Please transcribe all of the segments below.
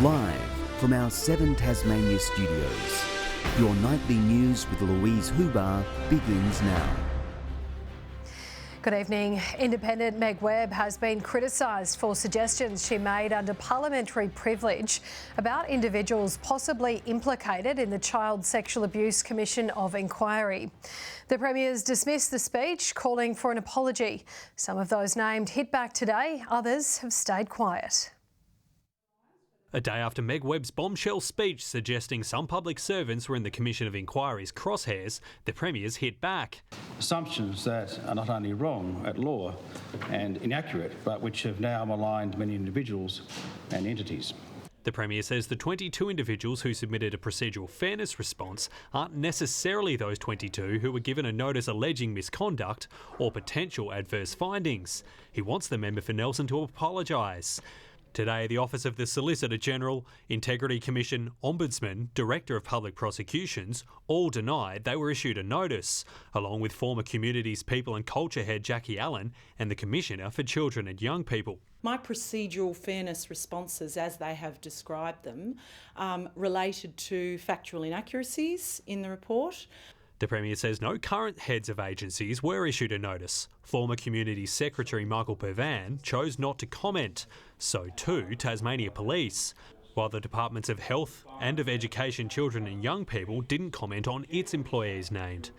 Live from our 7 Tasmania studios, your nightly news with Louise Hobart begins now. Good evening. Independent Meg Webb has been criticised for suggestions she made under parliamentary privilege about individuals possibly implicated in the Child Sexual Abuse Commission of Inquiry. The Premier's dismissed the speech, calling for an apology. Some of those named hit back today, others have stayed quiet. A day after Meg Webb's bombshell speech suggesting some public servants were in the Commission of Inquiry's crosshairs, the Premier's hit back. Assumptions that are not only wrong at law and inaccurate, but which have now maligned many individuals and entities. The Premier says the 22 individuals who submitted a procedural fairness response aren't necessarily those 22 who were given a notice alleging misconduct or potential adverse findings. He wants the member for Nelson to apologise. Today, the Office of the Solicitor General, Integrity Commission, Ombudsman, Director of Public Prosecutions all denied they were issued a notice, along with former Communities, People and Culture Head Jackie Allen and the Commissioner for Children and Young People. My procedural fairness responses, as they have described them, related to factual inaccuracies in the report. The Premier says no current heads of agencies were issued a notice. Former Community Secretary Michael Pervan chose not to comment. So too Tasmania Police, while the Departments of Health and of Education, Children and Young People didn't comment on its employees named.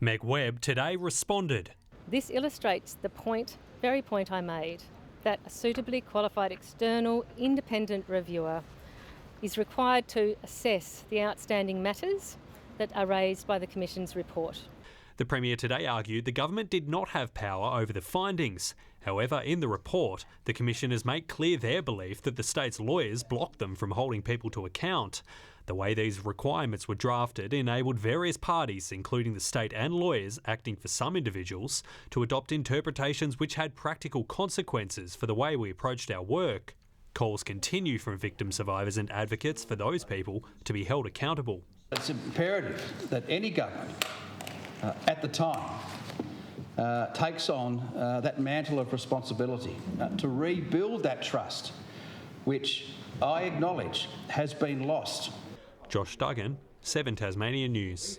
Meg Webb today responded. This illustrates the very point I made, that a suitably qualified external independent reviewer is required to assess the outstanding matters that are raised by the Commission's report. The Premier today argued the government did not have power over the findings. However, in the report, the Commission has made clear their belief that the state's lawyers blocked them from holding people to account. The way these requirements were drafted enabled various parties, including the state and lawyers acting for some individuals, to adopt interpretations which had practical consequences for the way we approached our work. Calls continue from victim survivors and advocates for those people to be held accountable. It's imperative that any government at the time takes on that mantle of responsibility to rebuild that trust, which I acknowledge has been lost. Josh Duggan, 7 Tasmania News.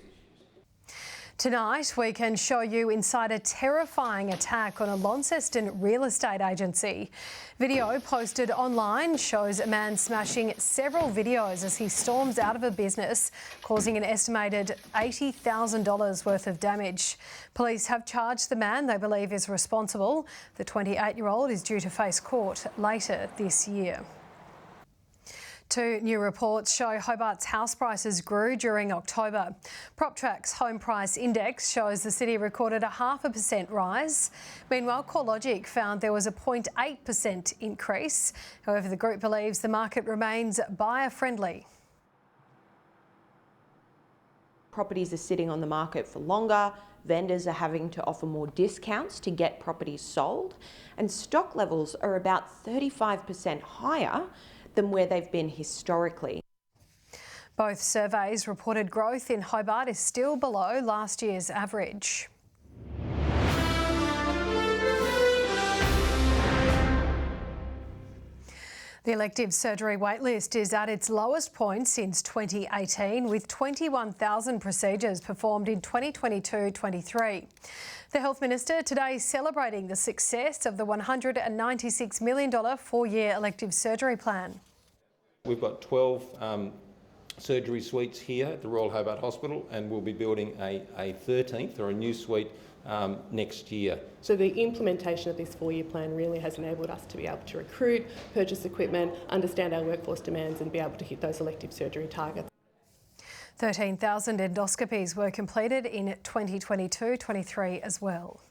Tonight, we can show you inside a terrifying attack on a Launceston real estate agency. Video posted online shows a man smashing several videos as he storms out of a business, causing an estimated $80,000 worth of damage. Police have charged the man they believe is responsible. The 28-year-old is due to face court later this year. Two new reports show Hobart's house prices grew during October. PropTrack's Home Price Index shows the city recorded a 0.5% rise. Meanwhile, CoreLogic found there was a 0.8% increase. However, the group believes the market remains buyer-friendly. Properties are sitting on the market for longer, vendors are having to offer more discounts to get properties sold, and stock levels are about 35% higher than where they've been historically. Both surveys reported growth in Hobart is still below last year's average. The elective surgery waitlist is at its lowest point since 2018, with 21,000 procedures performed in 2022-23. The Health Minister today celebrating the success of the $196 million 4-year elective surgery plan. We've got 12 surgery suites here at the Royal Hobart Hospital, and we'll be building a 13th or a new suite next year. So the implementation of this 4-year plan really has enabled us to be able to recruit, purchase equipment, understand our workforce demands and be able to hit those elective surgery targets. 13,000 endoscopies were completed in 2022-23 as well.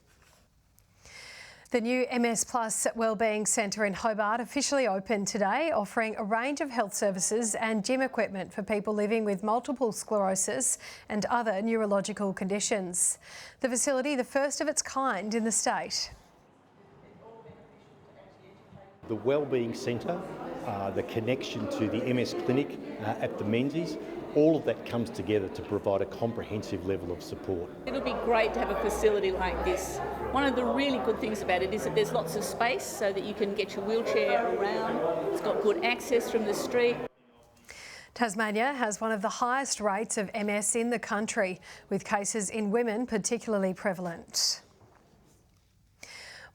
The new MS Plus Wellbeing Centre in Hobart officially opened today, offering a range of health services and gym equipment for people living with multiple sclerosis and other neurological conditions. The facility, the first of its kind in the state. The Wellbeing Centre, the connection to the MS Clinic at the Menzies, all of that comes together to provide a comprehensive level of support. It'll be great to have a facility like this. One of the really good things about it is that there's lots of space so that you can get your wheelchair around. It's got good access from the street. Tasmania has one of the highest rates of MS in the country, with cases in women particularly prevalent.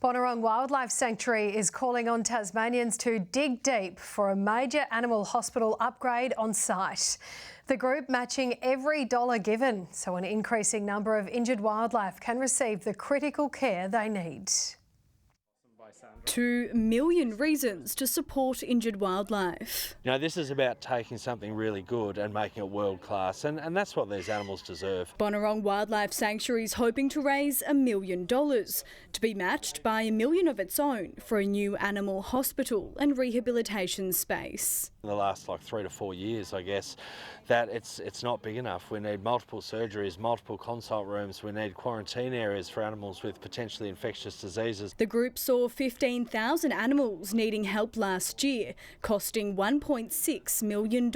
Bonang Wildlife Sanctuary is calling on Tasmanians to dig deep for a major animal hospital upgrade on site. The group matching every dollar given, so an increasing number of injured wildlife can receive the critical care they need. 2 million reasons to support injured wildlife. You know, this is about taking something really good and making it world class, and that's what these animals deserve. Bonang Wildlife Sanctuary is hoping to raise $1 million, to be matched by $1 million of its own for a new animal hospital and rehabilitation space. In the last 3 to 4 years, I guess, that it's not big enough. We need multiple surgeries, multiple consult rooms, we need quarantine areas for animals with potentially infectious diseases. The group saw 15,000 animals needing help last year, costing $1.6 million.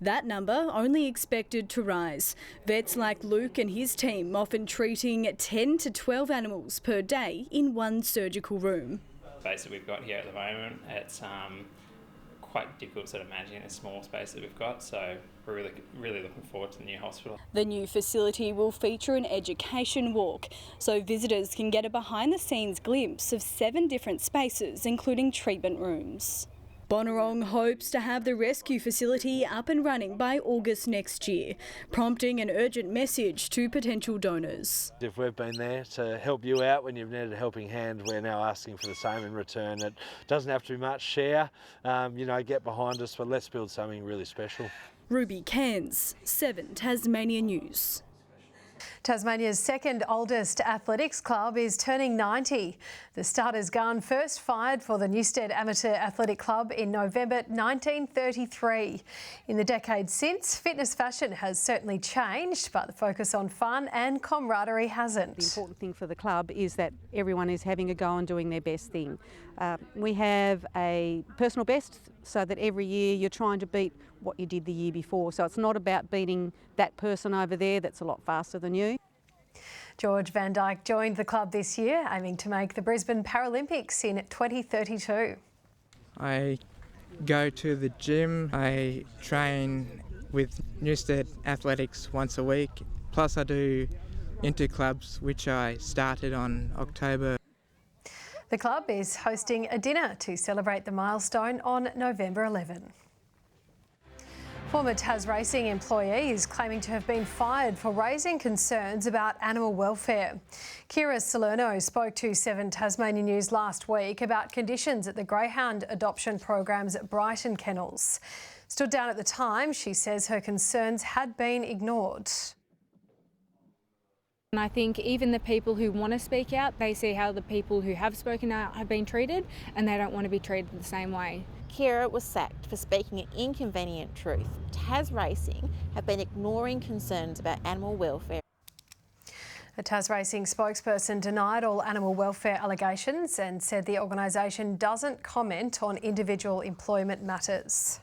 That number only expected to rise. Vets like Luke and his team often treating 10 to 12 animals per day in one surgical room. The space that we've got here at the moment, it's quite difficult sort of managing a small space that we've got, so we're really looking forward to the new hospital. The new facility will feature an education walk, so visitors can get a behind-the-scenes glimpse of 7 different spaces, including treatment rooms. Bonang hopes to have the rescue facility up and running by August next year, prompting an urgent message to potential donors. If we've been there to help you out when you've needed a helping hand, we're now asking for the same in return. It doesn't have to be much. Share, get behind us, but let's build something really special. Ruby Cairns, 7 Tasmania News. Tasmania's second oldest athletics club is turning 90. The starter's gun first fired for the Newstead Amateur Athletic Club in November 1933. In the decades since, fitness fashion has certainly changed, but the focus on fun and camaraderie hasn't. The important thing for the club is that everyone is having a go and doing their best thing. We have a personal best, so that every year you're trying to beat what you did the year before. So it's not about beating that person over there that's a lot faster than you. George Van Dyke joined the club this year, aiming to make the Brisbane Paralympics in 2032. I go to the gym, I train with Newstead Athletics once a week, plus I do inter-clubs, which I started on October. The club is hosting a dinner to celebrate the milestone on November 11. Former Tas Racing employee is claiming to have been fired for raising concerns about animal welfare. Kira Salerno spoke to 7 Tasmania News last week about conditions at the greyhound adoption programs at Brighton Kennels. Stood down at the time, she says her concerns had been ignored. And I think even the people who want to speak out, they see how the people who have spoken out have been treated, and they don't want to be treated the same way. Kira was sacked for speaking an inconvenient truth. Tas Racing have been ignoring concerns about animal welfare. The Tas Racing spokesperson denied all animal welfare allegations and said the organisation doesn't comment on individual employment matters.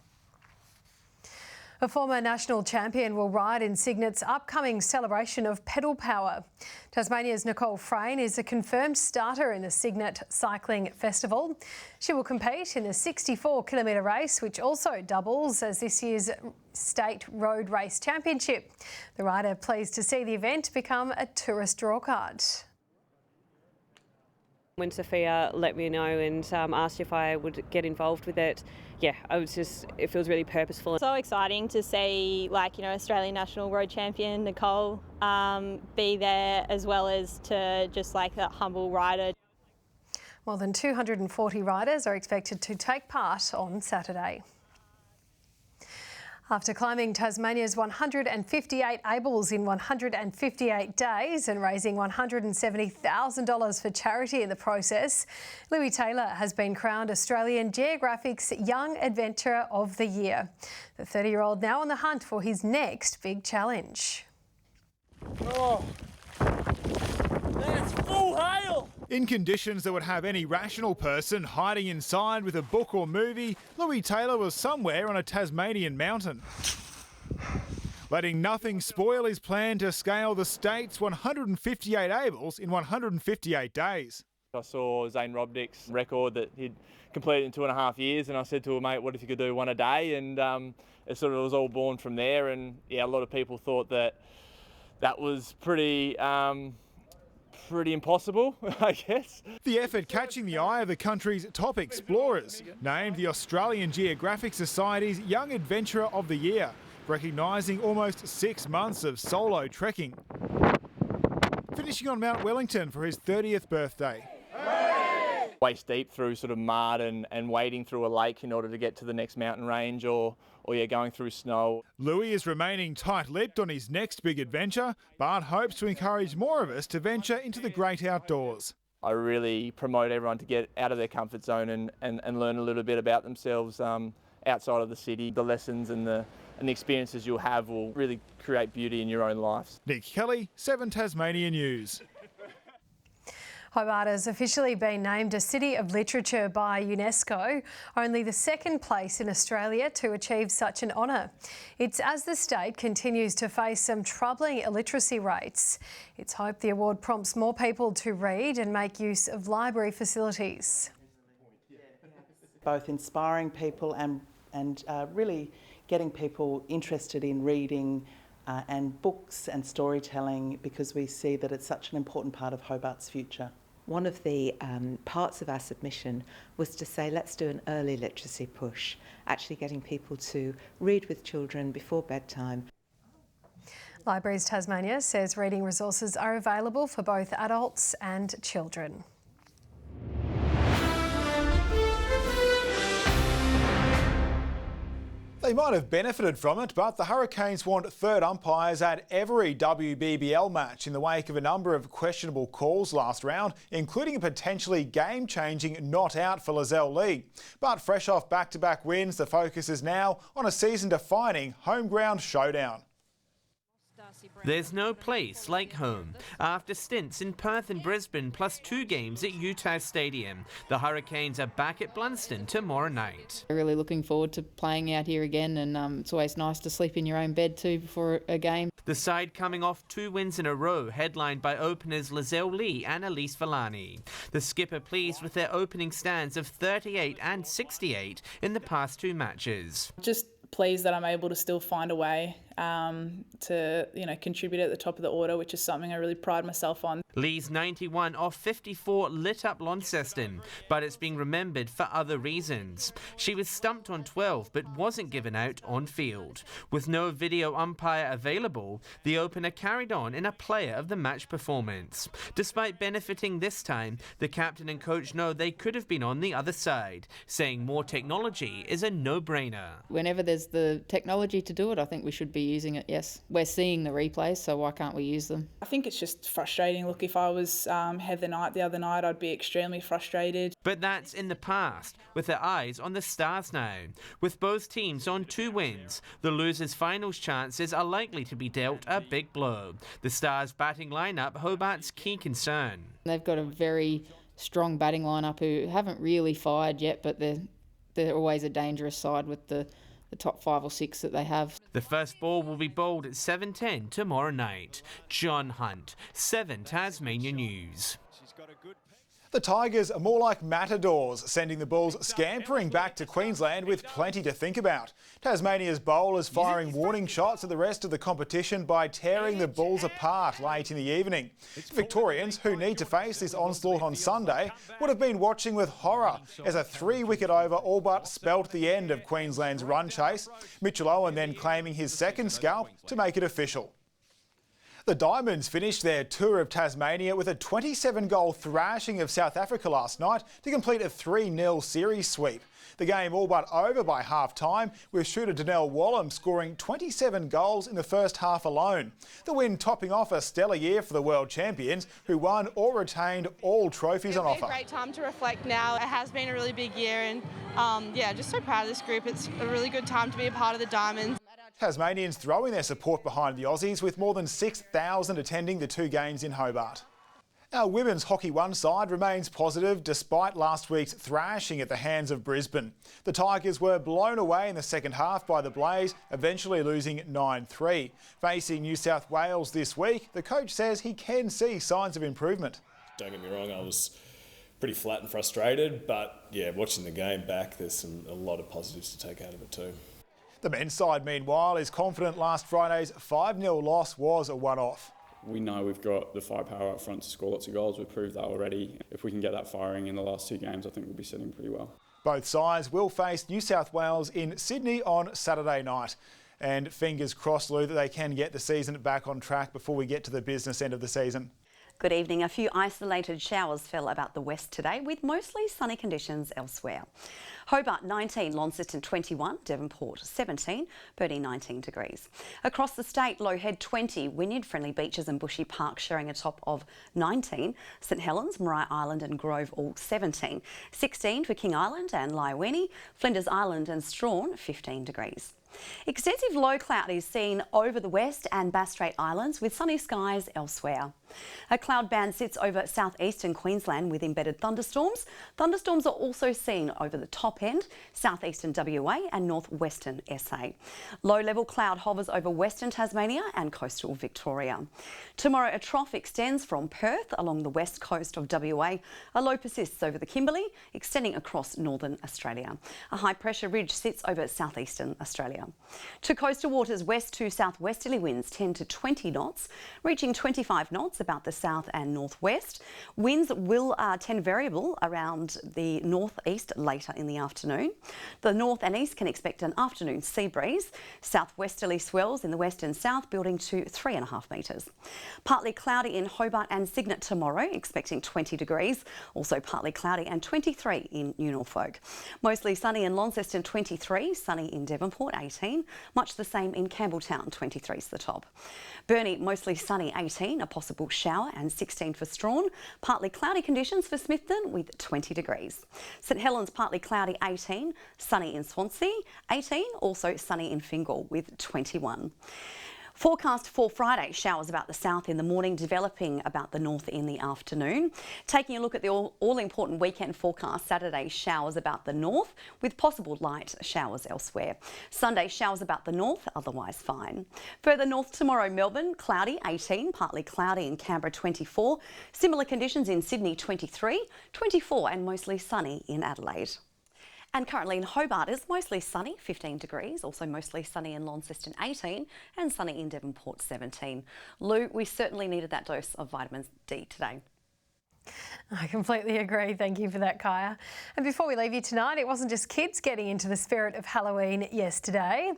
A former national champion will ride in Cygnet's upcoming celebration of pedal power. Tasmania's Nicole FR is a confirmed starter in the Cygnet Cycling Festival. She will compete in the 64-kilometre race, which also doubles as this year's State Road Race Championship. The rider pleased to see the event become a tourist drawcard. When Sophia let me know and asked if I would get involved with it, it feels really purposeful. So exciting to see, Australian National Road Champion Nicole be there, as well as to just that humble rider. More than 240 riders are expected to take part on Saturday. After climbing Tasmania's 158 Ables in 158 days and raising $170,000 for charity in the process, Louis Taylor has been crowned Australian Geographic's Young Adventurer of the Year. The 30-year-old now on the hunt for his next big challenge. Oh, that's full hail! In conditions that would have any rational person hiding inside with a book or movie, Louis Taylor was somewhere on a Tasmanian mountain, letting nothing spoil his plan to scale the state's 158 Ables in 158 days. I saw Zane Robnick's record that he'd completed in 2.5 years, and I said to him, mate, what if you could do one a day? And it sort of was all born from there. And yeah, a lot of people thought that was pretty impossible, I guess. The effort catching the eye of the country's top explorers, named the Australian Geographic Society's Young Adventurer of the Year, recognising almost 6 months of solo trekking. Finishing on Mount Wellington for his 30th birthday. Waist deep through sort of mud and wading through a lake in order to get to the next mountain range, or going through snow. Louis is remaining tight-lipped on his next big adventure, but hopes to encourage more of us to venture into the great outdoors. I really promote everyone to get out of their comfort zone and learn a little bit about themselves outside of the city. The lessons and the experiences you'll have will really create beauty in your own lives. Nick Kelly, 7 Tasmania News. Hobart has officially been named a City of Literature by UNESCO, only the second place in Australia to achieve such an honour. It's as the state continues to face some troubling illiteracy rates. It's hoped the award prompts more people to read and make use of library facilities. Both inspiring people and really getting people interested in reading and books and storytelling, because we see that it's such an important part of Hobart's future. One of the parts of our submission was to say, let's do an early literacy push, actually getting people to read with children before bedtime. Libraries Tasmania says reading resources are available for both adults and children. They might have benefited from it, but the Hurricanes want third umpires at every WBBL match in the wake of a number of questionable calls last round, including a potentially game-changing not out for Lizelle Lee. But fresh off back-to-back wins, the focus is now on a season-defining home ground showdown. There's no place like home. After stints in Perth and Brisbane plus 2 games at UTAS Stadium, the Hurricanes are back at Blunston tomorrow night. Really looking forward to playing out here again, and it's always nice to sleep in your own bed too before a game. The side coming off 2 wins in a row, headlined by openers Lizelle Lee and Elise Villani. The skipper pleased with their opening stands of 38 and 68 in the past 2 matches. Just pleased that I'm able to still find a way to contribute at the top of the order, which is something I really pride myself on. Lee's 91 off 54 lit up Launceston, but it's being remembered for other reasons. She was stumped on 12 but wasn't given out on field. With no video umpire available, the opener carried on in a player of the match performance. Despite benefiting this time, the captain and coach know they could have been on the other side, saying more technology is a no-brainer. Whenever there's the technology to do it, I think we should be using it, yes. We're seeing the replays, so why can't we use them? I think it's just frustrating. Look, if I was Heather Knight the other night, I'd be extremely frustrated. But that's in the past, with their eyes on the Stars now. With both teams on 2 wins, the losers' finals chances are likely to be dealt a big blow. The Stars' batting lineup, Hobart's key concern. They've got a very strong batting lineup who haven't really fired yet, but they're always a dangerous side with the top 5 or 6 that they have. The first ball will be bowled at 7:10 tomorrow night. John Hunt, 7 Tasmania News. The Tigers are more like matadors, sending the Bulls scampering back to Queensland with plenty to think about. Tasmania's bowlers firing warning shots at the rest of the competition by tearing the Bulls apart late in the evening. Victorians, who need to face this onslaught on Sunday, would have been watching with horror as a 3-wicket over all but spelt the end of Queensland's run chase. Mitchell Owen then claiming his second scalp to make it official. The Diamonds finished their tour of Tasmania with a 27-goal thrashing of South Africa last night to complete a 3-0 series sweep. The game all but over by half-time, with shooter Danelle Wallam scoring 27 goals in the first half alone. The win topping off a stellar year for the world champions, who won or retained all trophies on offer. It's a great time to reflect now. It has been a really big year, and just so proud of this group. It's a really good time to be a part of the Diamonds. Tasmanians throwing their support behind the Aussies, with more than 6,000 attending the 2 games in Hobart. Our women's Hockey 1 side remains positive despite last week's thrashing at the hands of Brisbane. The Tigers were blown away in the second half by the Blaze, eventually losing 9-3. Facing New South Wales this week, the coach says he can see signs of improvement. Don't get me wrong, I was pretty flat and frustrated, but yeah, watching the game back, there's a lot of positives to take out of it too. The men's side, meanwhile, is confident last Friday's 5-0 loss was a one-off. We know we've got the firepower up front to score lots of goals. We've proved that already. If we can get that firing in the last 2 games, I think we'll be sitting pretty well. Both sides will face New South Wales in Sydney on Saturday night. And fingers crossed, Lou, that they can get the season back on track before we get to the business end of the season. Good evening. A few isolated showers fell about the west today, with mostly sunny conditions elsewhere. Hobart 19, Launceston 21, Devonport 17, Burnie 19 degrees. Across the state, Low Head 20, Wynyard, Friendly Beaches and Bushy Park sharing a top of 19, St Helens, Maria Island and Grove all 17, 16 for King Island and Lyweni, Flinders Island and Strawn 15 degrees. Extensive low cloud is seen over the West and Bass Strait Islands with sunny skies elsewhere. A cloud band sits over southeastern Queensland with embedded thunderstorms. Thunderstorms are also seen over the top end, southeastern WA and northwestern SA. Low-level cloud hovers over western Tasmania and coastal Victoria. Tomorrow a trough extends from Perth along the west coast of WA. A low persists over the Kimberley, extending across northern Australia. A high pressure ridge sits over southeastern Australia. To coastal waters, west to southwesterly winds 10 to 20 knots, reaching 25 knots about the south and northwest. Winds will tend variable around the northeast later in the afternoon. The north and east can expect an afternoon sea breeze. Southwesterly swells in the west and south building to 3.5 metres. Partly cloudy in Hobart and Cygnet tomorrow, expecting 20 degrees. Also partly cloudy and 23 in New Norfolk. Mostly sunny in Launceston 23, sunny in Devonport 18, much the same in Campbelltown 23 is the top. Burnie mostly sunny 18, a possible shower and 16 for Strawn. Partly cloudy conditions for Smithton with 20 degrees. St Helens partly cloudy 18, sunny in Swansea 18, also sunny in Fingal with 21. Forecast for Friday, showers about the south in the morning, developing about the north in the afternoon. Taking a look at the all-important weekend forecast, Saturday showers about the north with possible light showers elsewhere. Sunday showers about the north, otherwise fine. Further north tomorrow, Melbourne, cloudy 18, partly cloudy in Canberra 24. Similar conditions in Sydney 23, 24 and mostly sunny in Adelaide. And currently in Hobart is mostly sunny, 15 degrees, also mostly sunny in Launceston 18 and sunny in Devonport 17. Lou, we certainly needed that dose of vitamin D today. I completely agree. Thank you for that, Kaya. And before we leave you tonight, it wasn't just kids getting into the spirit of Halloween yesterday.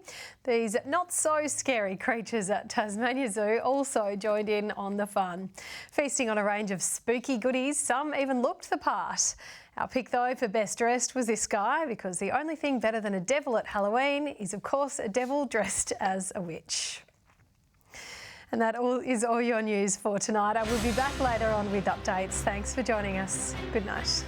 These not so scary creatures at Tasmania Zoo also joined in on the fun. Feasting on a range of spooky goodies, some even looked the part. Our pick, though, for best dressed was this guy, because the only thing better than a devil at Halloween is, of course, a devil dressed as a witch. And that is all your news for tonight. I will be back later on with updates. Thanks for joining us. Good night.